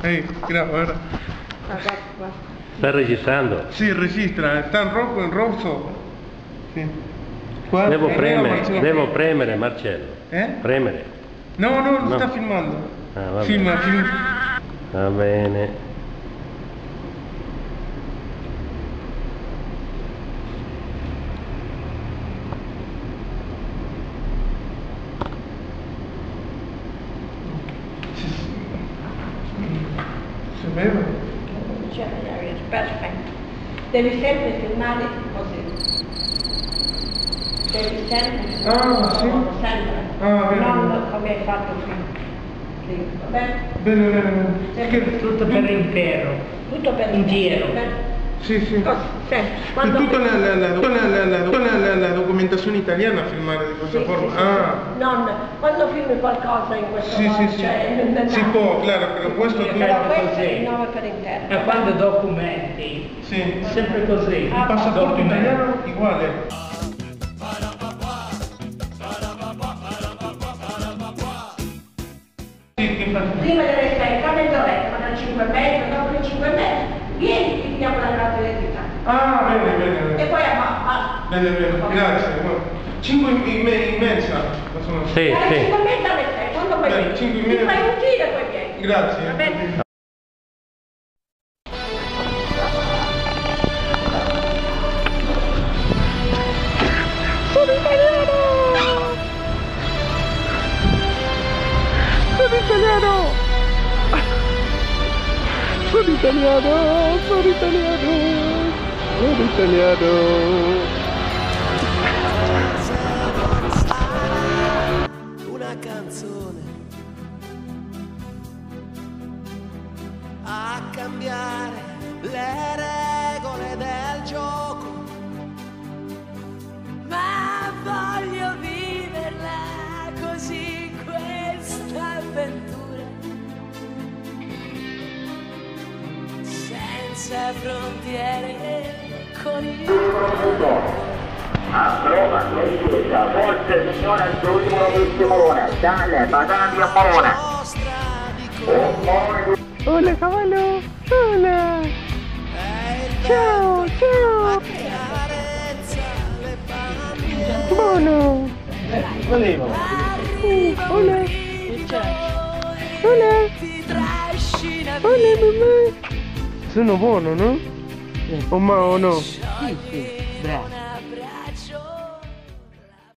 Ehi, guarda. Sta registrando? Sì, registra, sta in rosso. Sì. Qua, devo premere Marcello. Premere. No, non sta filmando. Ah, va filma. Va bene. Si beve? Perfetto. Devi sempre filmare così. Devi sempre filmare. Sì? Sempre. Bene. Non come hai fatto prima. Va bene? Bene. Tutto per intero. Tutto per intero. Sì. Quando Tutta la documentazione italiana a filmare di questa forma. Non, quando filmi qualcosa in questo modo, si può, claro, però questo tu... Però questo è il nome per intero. E quando documenti, sempre così. Il passaporto italiano uguale. Prima deve stare qua dentro da 5 metri, dopo i 5 metri, vieni, ti diamo la carta d'identità. Bene. E poi basta. Bene, grazie. 5 in mezza. Sì. 5 metri alle 6, quando poi vieni. Ti fai un giro e poi vieni. Grazie. Va bene? Sono italiano! Una canzone a cambiare le regole del gioco, ma voglio viverla così questa avventura, senza frontiere con il a prova precisa, forse signora l'ultimo Simone, dalle patate a Morone. Hola cavallo, hola. Ciao. Buono. Hola. Hola mamma. Sono buono, no? O no? Bravo.